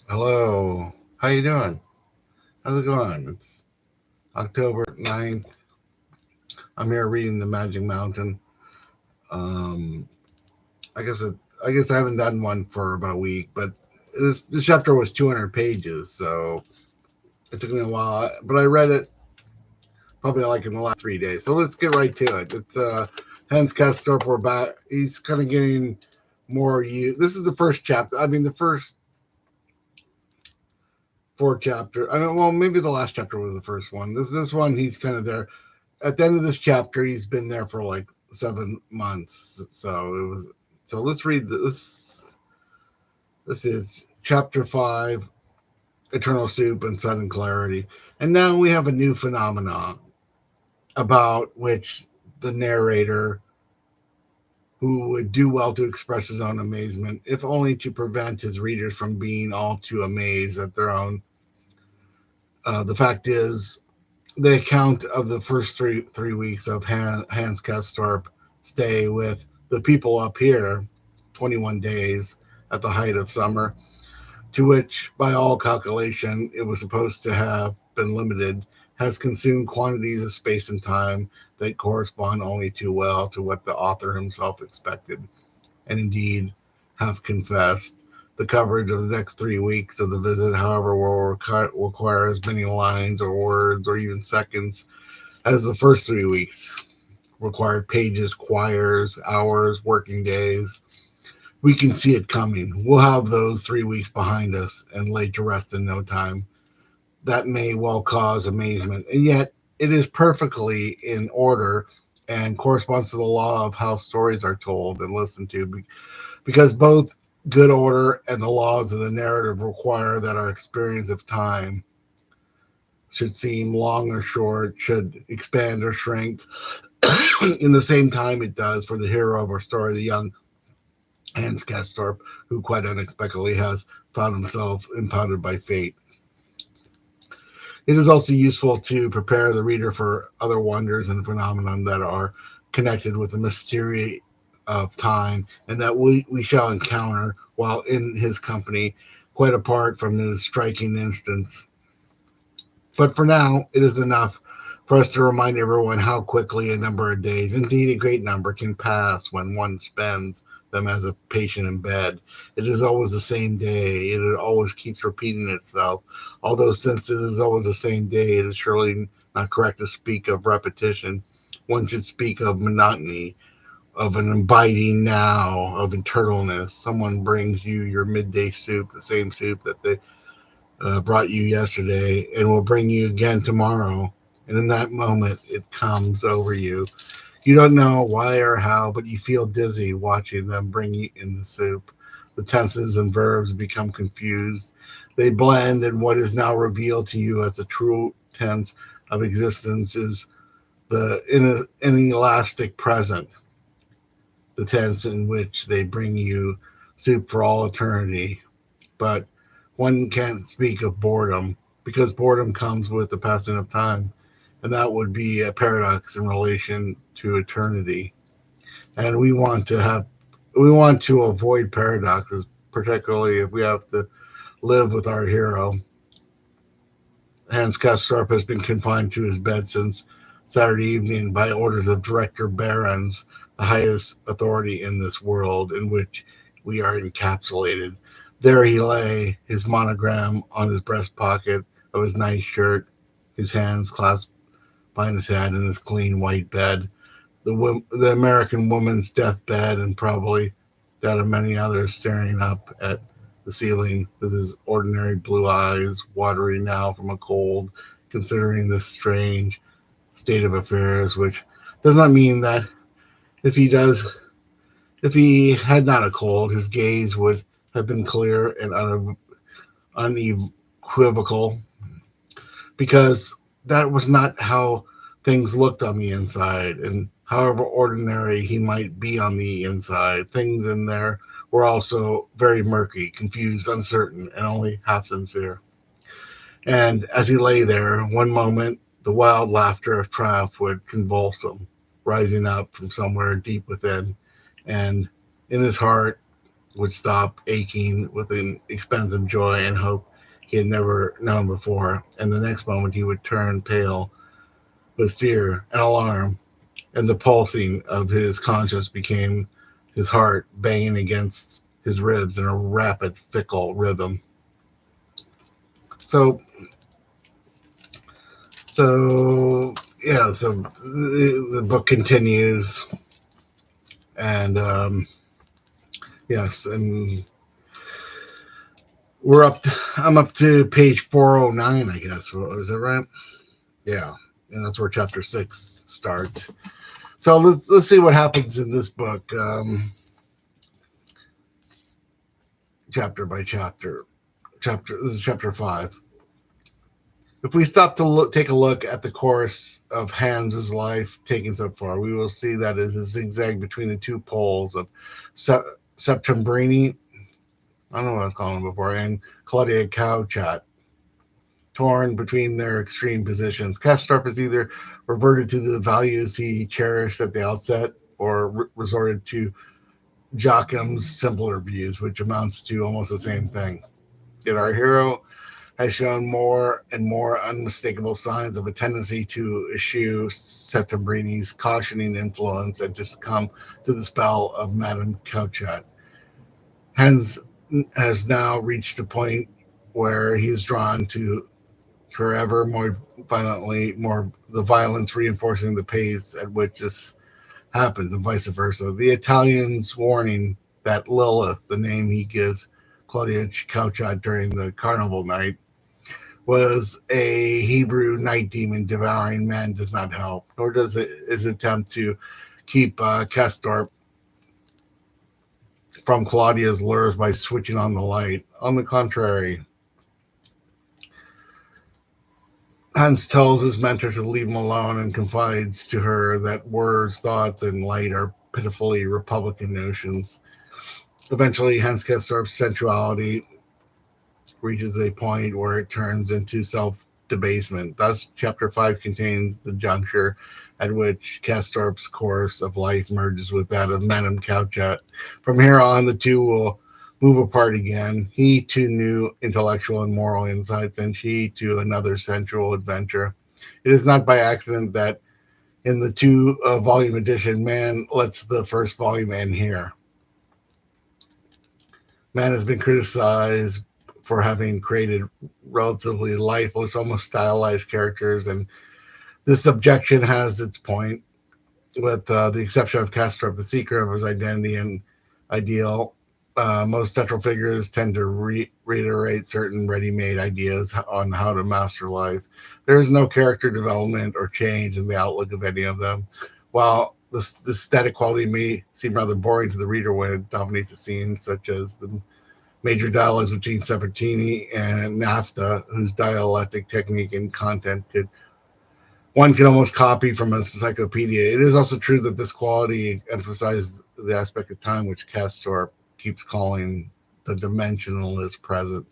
Hello. How you doing? How's it going? It's October 9th. I'm here reading The Magic Mountain. Um, I guess I guess I haven't done one for about a week, but this chapter was 200 pages, so it took me a while. But I read it probably like in the last 3 days. So let's get right to it. It's Hans Castorp. We're back. He's kind of getting more. This is the first chapter. I mean, the first four chapter. I mean, well, maybe the last chapter was the first one. This one, he's kind of there at the end of this chapter. He's been there for like 7 months. So it was. So let's read this. This is chapter 5, Eternal Soup and Sudden Clarity. And now we have a new phenomenon about which the narrator, who would do well to express his own amazement, if only to prevent his readers from being all too amazed at their own. The fact is, the account of the first three weeks of Hans Castorp stay with the people up here, 21 days at the height of summer, to which, by all calculation, it was supposed to have been limited, has consumed quantities of space and time that correspond only too well to what the author himself expected, and indeed have confessed. The coverage of the next 3 weeks of the visit, however, will require as many lines or words or even seconds as the first 3 weeks required pages, choirs, hours, working days. We can see it coming. We'll have those 3 weeks behind us and laid to rest in no time. That may well cause amazement, and yet it is perfectly in order and corresponds to the law of how stories are told and listened to, because both good order and the laws of the narrative require that our experience of time should seem long or short, should expand or shrink in the same time it does for the hero of our story, the young Hans Castorp, who quite unexpectedly has found himself impounded by fate. It is also useful to prepare the reader for other wonders and phenomena that are connected with the mystery of time and that we shall encounter while in his company, quite apart from his striking instance. But for now, it is enough for us to remind everyone how quickly a number of days, indeed a great number, can pass when one spends them as a patient in bed. It is always the same day. It always keeps repeating itself. Although, since it is always the same day, it is surely not correct to speak of repetition. One should speak of monotony, of an abiding now, of eternalness. Someone brings you your midday soup, the same soup that they brought you yesterday, and will bring you again tomorrow. And in that moment, it comes over you. You don't know why or how, but you feel dizzy watching them bring you in the soup. The tenses and verbs become confused. They blend, and what is now revealed to you as the true tense of existence is the inelastic present, the tense in which they bring you soup for all eternity. But one can't speak of boredom because boredom comes with the passing of time, and that would be a paradox in relation to eternity. And we want to avoid paradoxes, particularly if we have to live with our hero. Hans Castorp has been confined to his bed since Saturday evening by orders of Director Behrens, the highest authority in this world in which we are encapsulated. There he lay, his monogram on his breast pocket of his nice shirt, his hands clasped behind his head in his clean white bed. The American woman's deathbed, and probably that of many others, staring up at the ceiling with his ordinary blue eyes watering now from a cold, considering this strange state of affairs, which does not mean that if he does, if he had not a cold, his gaze would have been clear and unequivocal, because that was not how things looked on the inside. And however ordinary he might be on the inside, things in there were also very murky, confused, uncertain, and only half sincere. And as he lay there, one moment the wild laughter of triumph would convulse him, rising up from somewhere deep within, and in his heart would stop aching with an expansive joy and hope he had never known before, and the next moment he would turn pale with fear and alarm, and the pulsing of his conscience became his heart banging against his ribs in a rapid, fickle rhythm. So, so the book continues, and yes, and I'm up to page 409, I guess. Is that right? Yeah, and that's where chapter 6 starts. So let's see what happens in this book, chapter by chapter. This is chapter 5. If we stop to take a look at the course of Hans's life taken so far, we will see that it is a zigzag between the two poles of Septembrini, I don't know what I was calling him before, and Claudia Cowchat, torn between their extreme positions. Castorp has either reverted to the values he cherished at the outset or resorted to Joachim's simpler views, which amounts to almost the same thing. Yet our hero has shown more and more unmistakable signs of a tendency to eschew Settembrini's cautioning influence and to succumb to the spell of Madame Cowchat. Hans has now reached a point where he is drawn to her ever more violently, more the violence reinforcing the pace at which this happens, and vice versa. The Italian's warning that Lilith, the name he gives Claudia Cowchat during the carnival night, was a Hebrew night demon devouring men does not help, nor does it his attempt to keep Castorp from Claudia's lures by switching on the light. On the contrary, Hans tells his mentor to leave him alone and confides to her that words, thoughts, and light are pitifully Republican notions. Eventually, Hans Castorp's sensuality reaches a point where it turns into self debasement. Thus, chapter 5 contains the juncture at which Castorp's course of life merges with that of Madame Cowchat. From here on, the two will move apart again, he to new intellectual and moral insights, and she to another sensual adventure. It is not by accident that in the two volume edition, Mann lets the first volume end here. Mann has been criticized for having created relatively lifeless, almost stylized characters, and this objection has its point, with the exception of Castorp, the seeker of his identity and ideal. Most central figures tend to reiterate certain ready-made ideas on how to master life. There is no character development or change in the outlook of any of them. While the static quality may seem rather boring to the reader when it dominates a scene, such as the major dialogues between Sabatini and NAFTA, whose dialectic technique and content one can almost copy from an encyclopedia. It is also true that this quality emphasizes the aspect of time which Castorp keeps calling the dimensionalist present.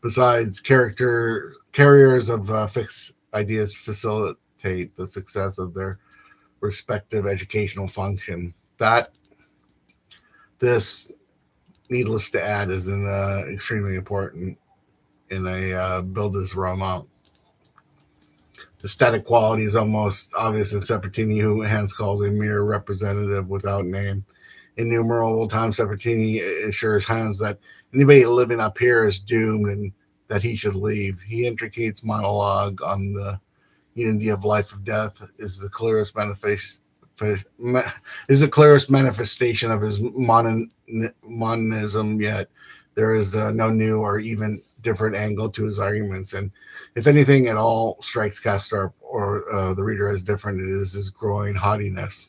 Besides, carriers of fixed ideas facilitate the success of their respective educational function. This, needless to add, is extremely important in a build this roman. The static quality is almost obvious in Sabatini, who Hans calls a mere representative without name. Innumerable times, Sabatini assures Hans that anybody living up here is doomed and that he should leave. He intricates monologue on the unity of life of death is the clearest manifestation of his monism, yet there is no new or even different angle to his arguments. And if anything at all strikes Castorp or the reader as different, it is his growing haughtiness.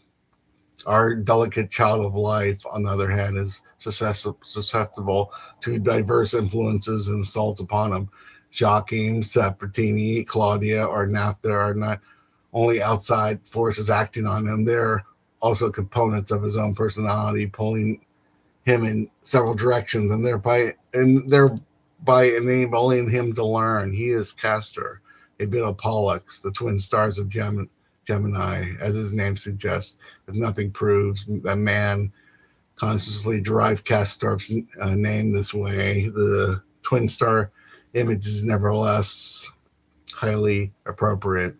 Our delicate child of life, on the other hand, is susceptible to diverse influences and assaults upon him. Joachim, Sabatini, Claudia, or NAFTA are not only outside forces acting on him, they're also components of his own personality, pulling him in several directions, and thereby enabling him to learn. He is Castor, a bit of Pollux, the twin stars of Gemini, as his name suggests. If nothing proves that man consciously derived Castorp's name this way. The twin star image is nevertheless highly appropriate.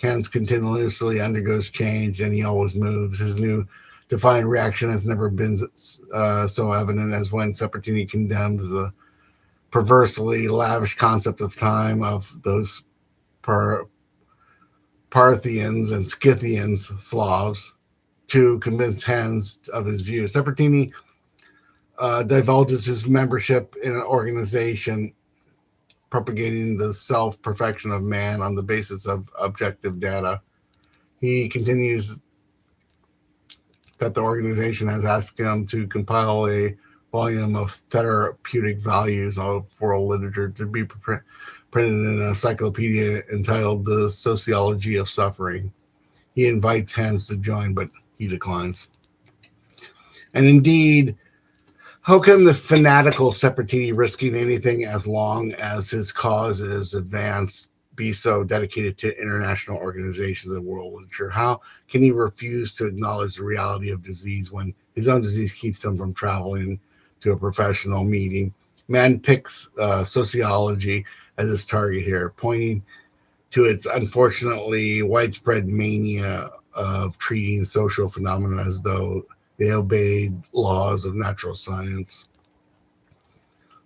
Hans continuously undergoes change and he always moves. His new defiant reaction has never been so evident as when Sepertini condemns the perversely lavish concept of time of those Par- Parthians and Scythians, Slavs, to convince Hans of his view. Sepertini divulges his membership in an organization propagating the self perfection of man on the basis of objective data. He continues that the organization has asked him to compile a volume of therapeutic values of world literature to be printed in an encyclopedia entitled The Sociology of Suffering. He invites Hans to join, but he declines. And indeed, how can the fanatical Sepertini, risking anything as long as his cause is advanced, be so dedicated to international organizations and world literature? How can he refuse to acknowledge the reality of disease when his own disease keeps him from traveling to a professional meeting? Mann picks sociology as his target here, pointing to its unfortunately widespread mania of treating social phenomena as though they obeyed laws of natural science.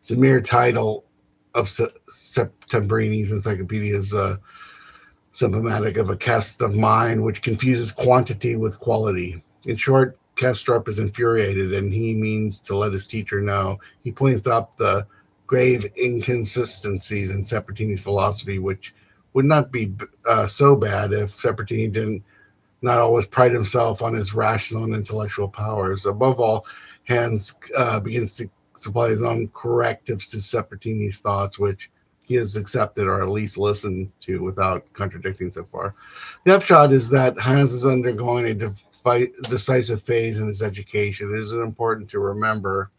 The mere title of Septembrini's encyclopedia is symptomatic of a cast of mind which confuses quantity with quality. In short, Castorp is infuriated and he means to let his teacher know. He points out the grave inconsistencies in Sepertini's philosophy, which would not be so bad if Sepertini didn't not always pride himself on his rational and intellectual powers. Above all, Hans begins to supply his own correctives to Sepertini's thoughts, which he has accepted or at least listened to without contradicting so far. The upshot is that Hans is undergoing a decisive phase in his education. It is important to remember,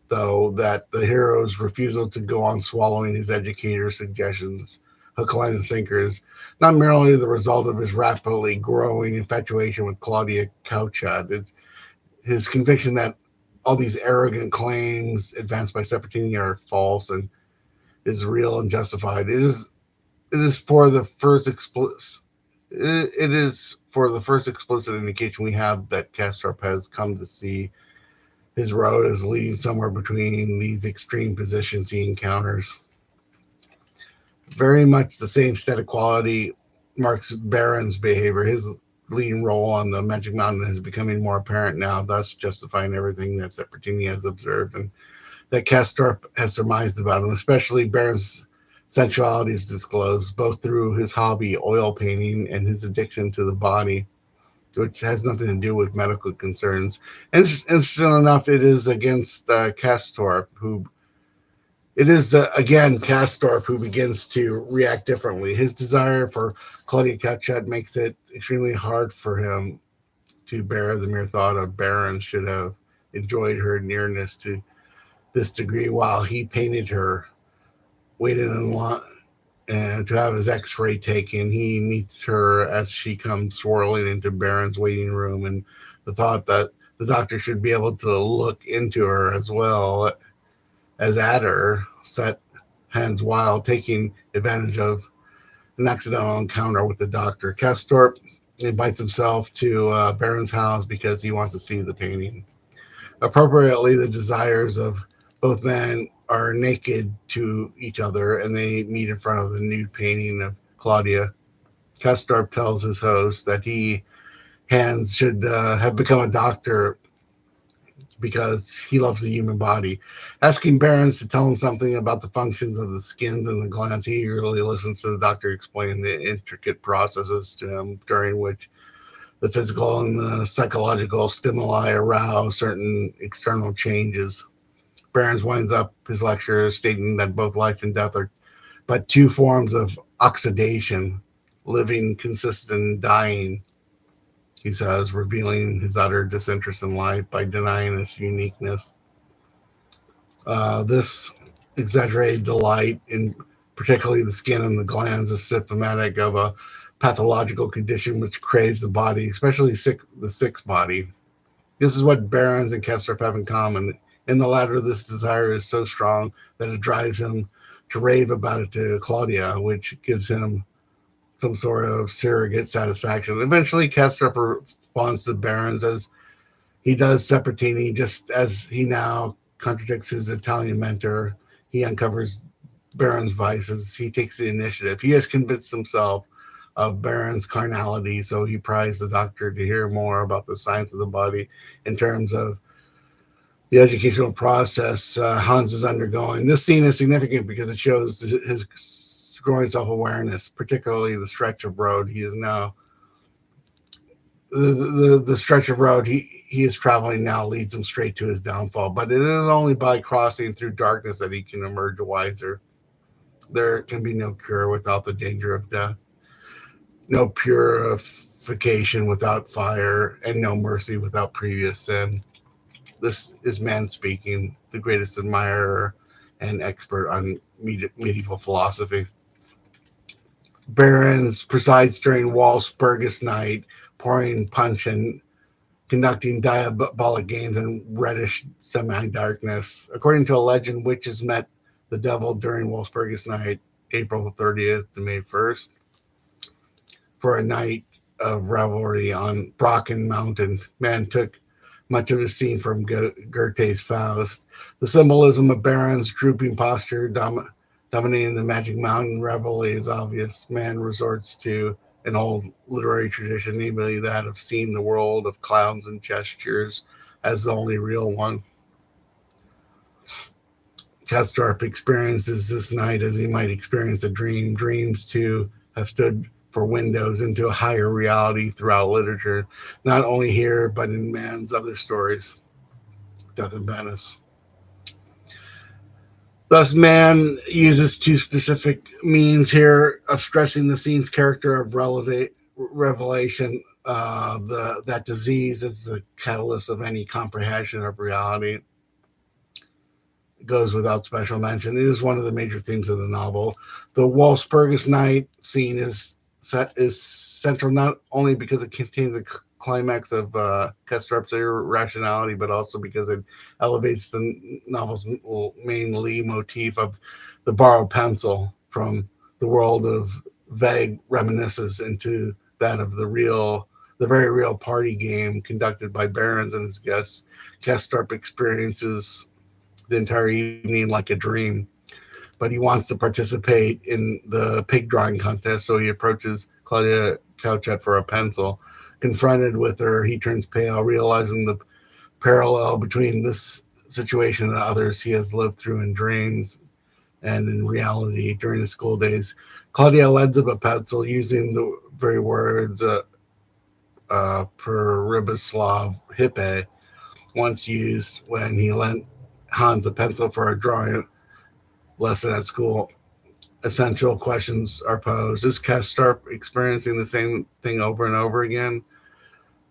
though, that the hero's refusal to go on swallowing his educator's suggestions, hook, line, and sinker, is not merely the result of his rapidly growing infatuation with Claudia Couchat. It's his conviction that all these arrogant claims advanced by Sepertini are false and is real and justified. It is for the first explicit indication we have that Castorp has come to see his road as leading somewhere between these extreme positions he encounters. Very much the same static quality marks Baron's behavior. His leading role on the Magic Mountain is becoming more apparent now, thus justifying everything that Sepertini has observed and that Castorp has surmised about him, especially Baron's sensuality is disclosed both through his hobby, oil painting, and his addiction to the body, which has nothing to do with medical concerns. And interesting enough, it is against Castorp who it is again Castorp who begins to react differently. His desire for Claudia Couchat makes it extremely hard for him to bear the mere thought of Baron should have enjoyed her nearness to this degree while he painted her, waited in line and to have his x-ray taken. He meets her as she comes swirling into Baron's waiting room, and the thought that the doctor should be able to look into her as well as at her set Hans wild, taking advantage of an accidental encounter with the doctor. Castorp invites himself to Baron's house because he wants to see the painting. Appropriately, the desires of both men are naked to each other and they meet in front of the nude painting of Claudia. Castorp tells his host that Hans, should have become a doctor because he loves the human body. Asking Barons to tell him something about the functions of the skins and the glands, he eagerly listens to the doctor explain the intricate processes to him, during which the physical and the psychological stimuli arouse certain external changes. Barons winds up his lecture stating that both life and death are but two forms of oxidation. Living consists in dying, he says, revealing his utter disinterest in life by denying its uniqueness. This exaggerated delight in particularly the skin and the glands is symptomatic of a pathological condition which craves the body, especially the sick body. This is what Barons and Castorp have in common. In the latter, this desire is so strong that it drives him to rave about it to Claudia, which gives him some sort of surrogate satisfaction. Eventually, Castorp responds to Barons as he does Separatini, just as he now contradicts his Italian mentor. He uncovers Baron's vices. He takes the initiative. He has convinced himself of Baron's carnality, so he pries the doctor to hear more about the science of the body in terms of the educational process Hans is undergoing. This scene is significant because it shows his growing self-awareness, particularly the stretch of road he is now the stretch of road he is traveling now leads him straight to his downfall. But it is only by crossing through darkness that he can emerge wiser. There can be no cure without the danger of death, no purification without fire, and no mercy without previous sin. This is man speaking, the greatest admirer and expert on medieval philosophy. Barons presides during Walpurgis night, pouring punch and conducting diabolic games in reddish semi-darkness. According to a legend, witches met the devil during Walpurgis night, April 30th to May 1st, for a night of revelry on Brocken Mountain. Man took much of his scene from Goethe's Faust. The symbolism of Baron's drooping posture dominating the magic mountain revelry is obvious. Man resorts to an old literary tradition, namely that of seeing the world of clowns and gestures as the only real one. Castorp experiences this night as he might experience a dream. Dreams, too, have stood for windows into a higher reality throughout literature, not only here, but in man's other stories. Death and Venice. Thus, man uses two specific means here of stressing the scene's character of revelation. That disease is the catalyst of any comprehension of reality. It goes without special mention. It is one of the major themes of the novel. The Walpurgis night scene is central not only because it contains a climax of Castorp's irrationality, but also because it elevates the novel's main lead motif of the borrowed pencil from the world of vague reminiscences into that of the very real party game conducted by Barons and his guests. Castorp experiences the entire evening like a dream, but he wants to participate in the pig drawing contest, so he approaches Claudia Couchet for a pencil. Confronted with her, he turns pale, realizing the parallel between this situation and others he has lived through in dreams and in reality during his school days. Claudia lends him a pencil using the very words Peribislav hippe, once used when he lent Hans a pencil for a drawing lesson at school. Essential questions are posed. Is Castorp experiencing the same thing over and over again,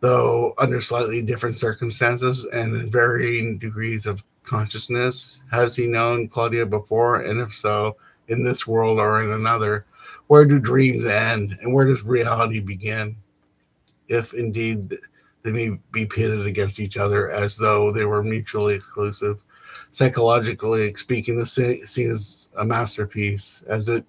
though under slightly different circumstances and in varying degrees of consciousness? Has he known Claudia before? And if so, in this world or in another? Where do dreams end and where does reality begin? If indeed they may be pitted against each other as though they were mutually exclusive. Psychologically speaking, the scene is a masterpiece, as it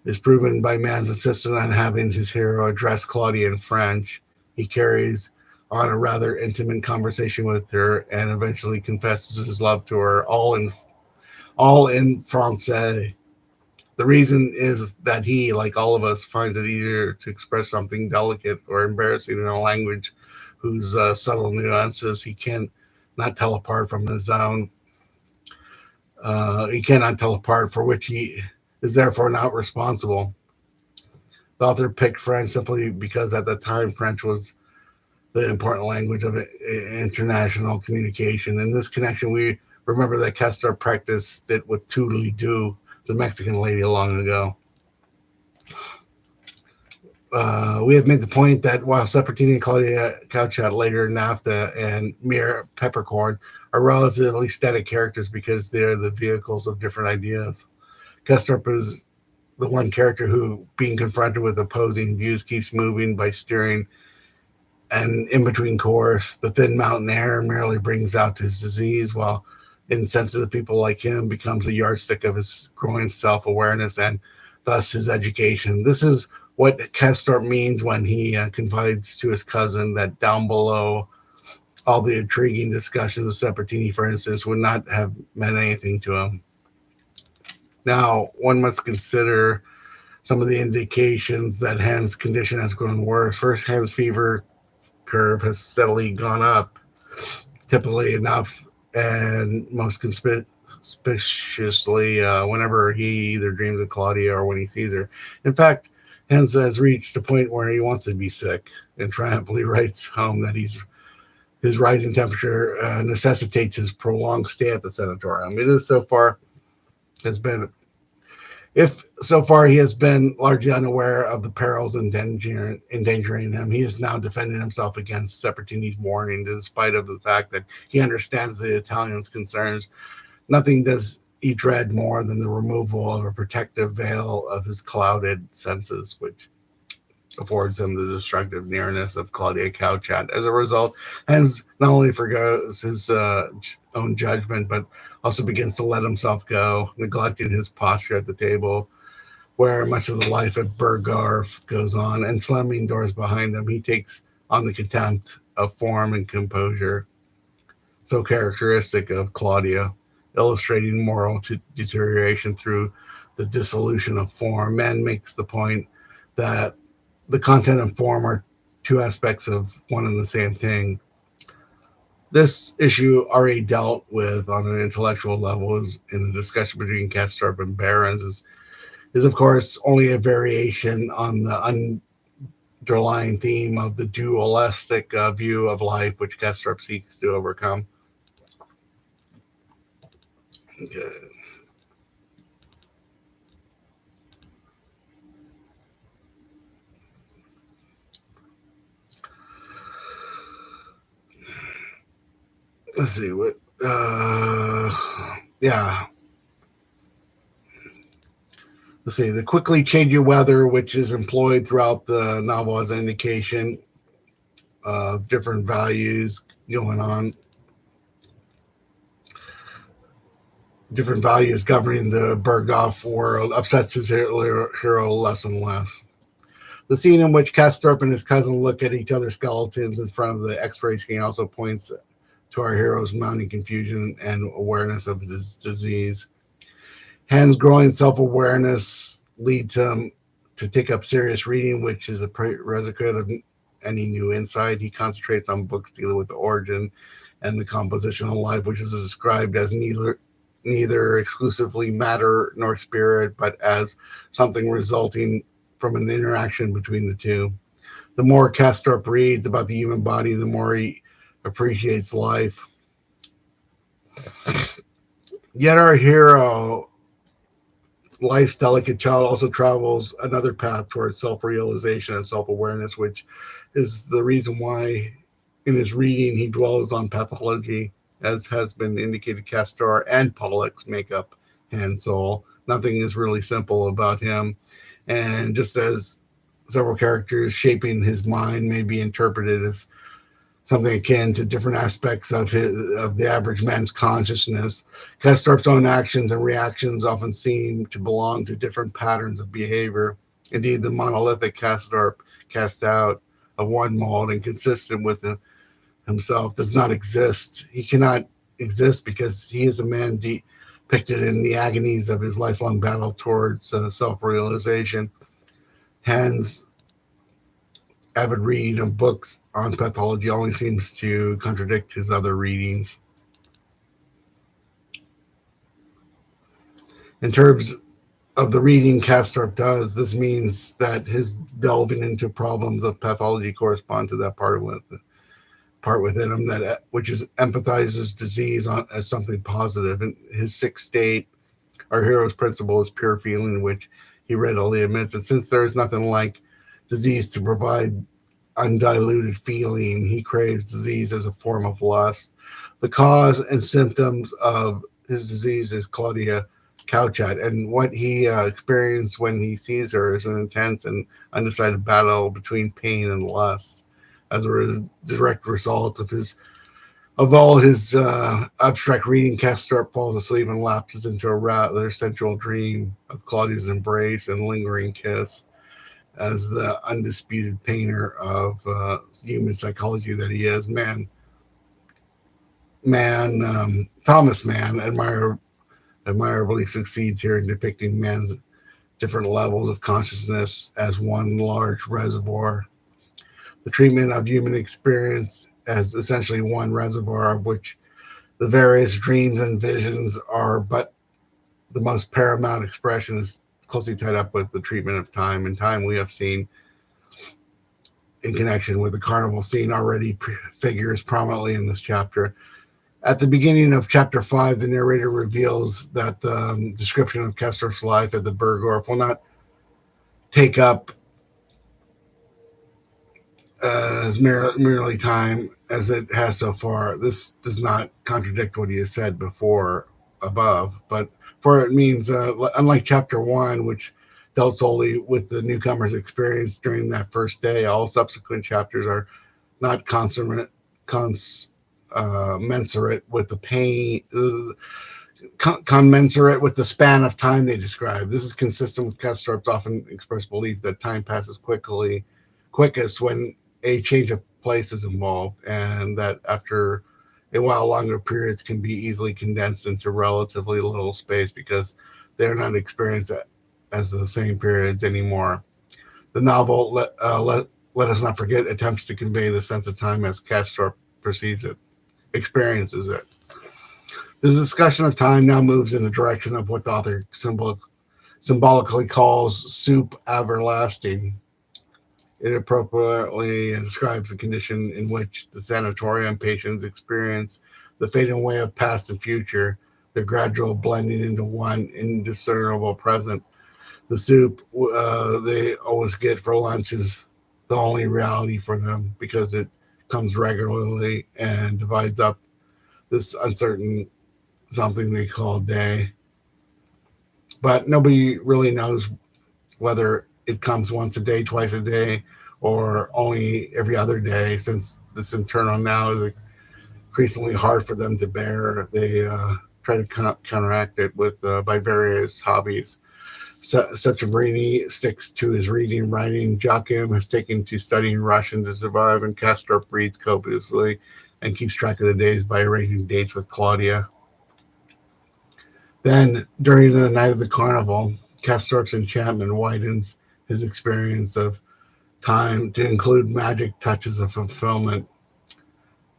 is proven by Mann's insistence on having his hero address Claudia in French. He carries on a rather intimate conversation with her and eventually confesses his love to her, all in Francais. The reason is that he, like all of us, finds it easier to express something delicate or embarrassing in a language whose subtle nuances he can not tell apart from his own. He cannot tell apart, for which he is therefore not responsible. The author picked French simply because at the time French was the important language of international communication. In this connection, we remember that Castorp practiced it with Toodly Doo, the Mexican lady, long ago. We have made the point that while Separatini and Claudia Couchet, later Nafta and Mere Peppercorn, are relatively static characters because they are the vehicles of different ideas. Castorp is the one character who, being confronted with opposing views, keeps moving by steering And in between course, the thin mountain air merely brings out his disease, while insensitive people like him becomes a yardstick of his growing self-awareness and thus his education. This is what Castorp means when he confides to his cousin that down below all the intriguing discussions of Sepertini, for instance, would not have meant anything to him. Now, one must consider some of the indications that Hans' condition has grown worse. First, Hans' fever curve has steadily gone up, typically enough, and most conspicuously whenever he either dreams of Claudia or when he sees her. In fact, Hans has reached a point where he wants to be sick and triumphantly writes home that his rising temperature necessitates his prolonged stay at the sanatorium. It is so far has been If so far he has been largely unaware of the perils endangering him, he is now defending himself against Sepertini's warning, despite of the fact that he understands the Italian's concerns. Nothing does he dread more than the removal of a protective veil of his clouded senses, which affords him the destructive nearness of Claudia Couchat. As a result, Hans not only forgoes his own judgment, but also begins to let himself go, neglecting his posture at the table, where much of the life at Bergdorf goes on, and slamming doors behind him, he takes on the contempt of form and composure, so characteristic of Claudia, illustrating moral deterioration through the dissolution of form. Mann makes the point that the content and form are two aspects of one and the same thing. This issue already dealt with on an intellectual level in a discussion between Castorp and Behrens is of course only a variation on the underlying theme of the dualistic view of life which Castorp seeks to overcome. Okay. Let's see what yeah, let's see, the quickly changing weather, which is employed throughout the novel as an indication of different values going on, different values governing the Bergdorf world, upsets his hero less and less. The scene in which Castorp and his cousin look at each other's skeletons in front of the X-ray scan also points to our hero's mounting confusion and awareness of his disease. Hans' growing self-awareness leads him to take up serious reading, which is a prerequisite of any new insight. He concentrates on books dealing with the origin and the composition of life, which is described as neither exclusively matter nor spirit, but as something resulting from an interaction between the two. The more Castorp reads about the human body, the more he appreciates life. Yet our hero, life's delicate child, also travels another path towards self-realization and self-awareness, which is the reason why in his reading he dwells on pathology, as has been indicated. Castor and Pollux make up Hans' soul. Nothing is really simple about him, and just as several characters shaping his mind may be interpreted as something akin to different aspects of the average man's consciousness, Castorp's own actions and reactions often seem to belong to different patterns of behavior. Indeed, the monolithic Castorp, cast out of one mold and consistent with himself, does not exist. He cannot exist because he is a man depicted in the agonies of his lifelong battle towards self-realization. Hans' avid reading of books on pathology only seems to contradict his other readings. In terms of the reading Castorp does, this means that his delving into problems of pathology correspond to that part within him that which is empathizes disease as something positive. In his sick state, our hero's principle is pure feeling, which he readily admits. And since there is nothing like disease to provide undiluted feeling, he craves disease as a form of lust. The cause and symptoms of his disease is Claudia Couchat, and what he experienced when he sees her is an intense and undecided battle between pain and lust. as a direct result of all his abstract reading. Castorp falls asleep and lapses into a rather sensual dream of Claudia's embrace and lingering kiss. As the undisputed painter of human psychology that he is, Thomas Mann admirably succeeds here in depicting man's different levels of consciousness as one large reservoir. The treatment of human experience as essentially one reservoir, of which the various dreams and visions are but the most paramount expression, is closely tied up with the treatment of time. And time, we have seen in connection with the carnival scene, already figures prominently in this chapter. At the beginning of chapter 5, the narrator reveals that the description of Castorp's life at the Bergdorf will not take up as merely time as it has so far. This does not contradict what he has said above, but for it means, unlike chapter 1, which dealt solely with the newcomer's experience during that first day, all subsequent chapters are not commensurate with the pain, commensurate with the span of time they describe. This is consistent with Castorp's often expressed belief that time passes quickest when a change of place is involved, and that after a while, longer periods can be easily condensed into relatively little space because they're not experienced as the same periods anymore. The novel, let us not forget, attempts to convey the sense of time as Castorp perceives it, experiences it. The discussion of time now moves in the direction of what the author symbolically calls soup everlasting. It appropriately describes the condition in which the sanatorium patients experience the fading away of past and future, their gradual blending into one indiscernible present. The soup they always get for lunch is the only reality for them because it comes regularly and divides up this uncertain something they call day. But nobody really knows whether it comes once a day, twice a day, or only every other day, since this internal now is increasingly hard for them to bear. They try to counteract it with by various hobbies. Setchebrini sticks to his reading and writing. Joachim has taken to studying Russian to survive, and Castorp reads copiously and keeps track of the days by arranging dates with Claudia. Then, during the night of the carnival, Castorp's enchantment widens his experience of time to include magic touches of fulfillment.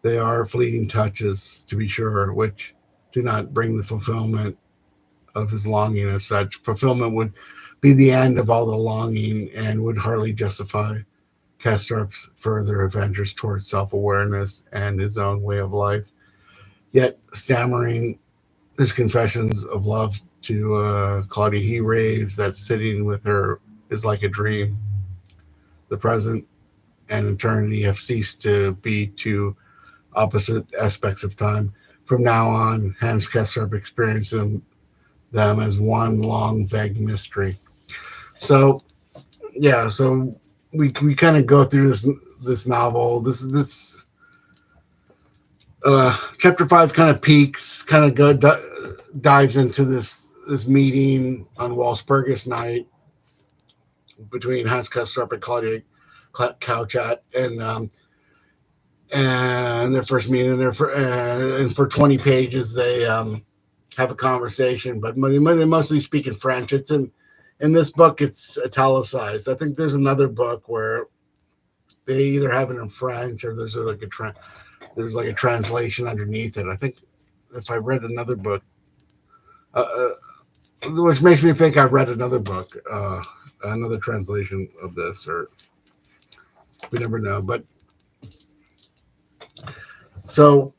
They are fleeting touches, to be sure, which do not bring the fulfillment of his longing as such. Fulfillment would be the end of all the longing and would hardly justify Castorp's further adventures towards self-awareness and his own way of life. Yet, stammering his confessions of love to Claudia, he raves that sitting with her is like a dream. The present and eternity have ceased to be two opposite aspects of time. From now on, Hans Castorp experiences them as one long, vague mystery. So, yeah, so we kind of go through this novel. This chapter 5 kind of peaks, kind of dives into this meeting on Walpurgis night between Hans Castorp and Claudia Couchat, and their first meeting. And for 20 pages they have a conversation, but they mostly speak in French. It's in this book it's italicized. I think there's another book where they either have it in French or there's like a translation underneath it. I think if I read another book, which makes me think I read another book, another translation of this, or we never know. But so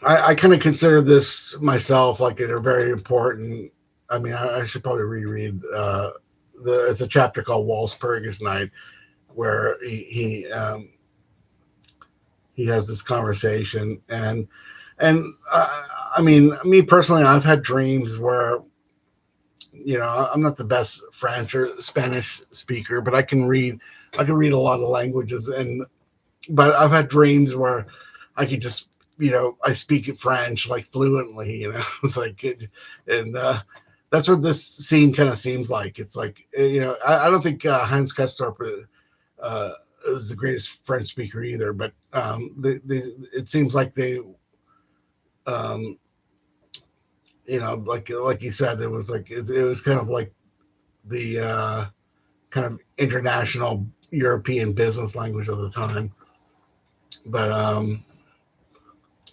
I kind of consider this myself like a very important. I mean, I should probably reread. It's a chapter called Walpurgis Night, where he has this conversation, and I mean, me personally, I've had dreams where I'm not the best French or Spanish speaker, but I can read a lot of languages, but I've had dreams where I could just, I speak it French like fluently, it's like, and that's what this scene kind of seems like. It's like, I don't think Hans Castorp uh, is the greatest French speaker either, but it seems like they, um, like you said, it was kind of like the kind of international European business language of the time. But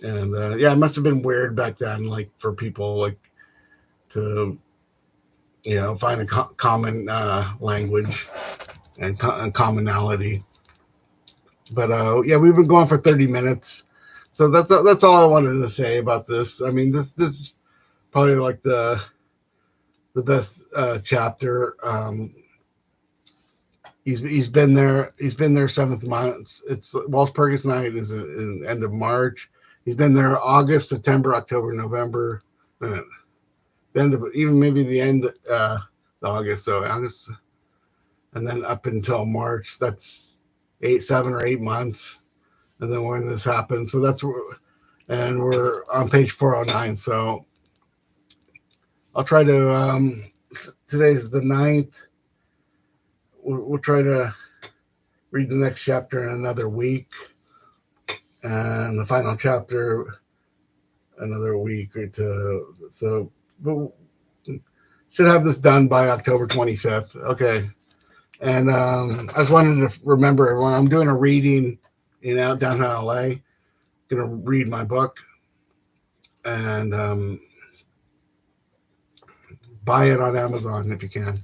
and yeah, it must have been weird back then, like for people like to find a common language and commonality. But yeah, we've been going for 30 minutes, so that's all I wanted to say about this. I mean, this is probably like the best chapter. He's been there. He's been there 7 months. It's Walpurgis Night is in the end of March. He's been there August, September, October, November, the end of even maybe the end August. So August, and then up until March. That's 7 or 8 months, and then when this happened. So and we're on page 409. So I'll try to. Today's the 9th. We'll try to read the next chapter in another week, and the final chapter another week or two. So we'll, should have this done by October 25th. Okay. And I just wanted to remember everyone, I'm doing a reading down in LA. Gonna read my book and buy it on Amazon if you can.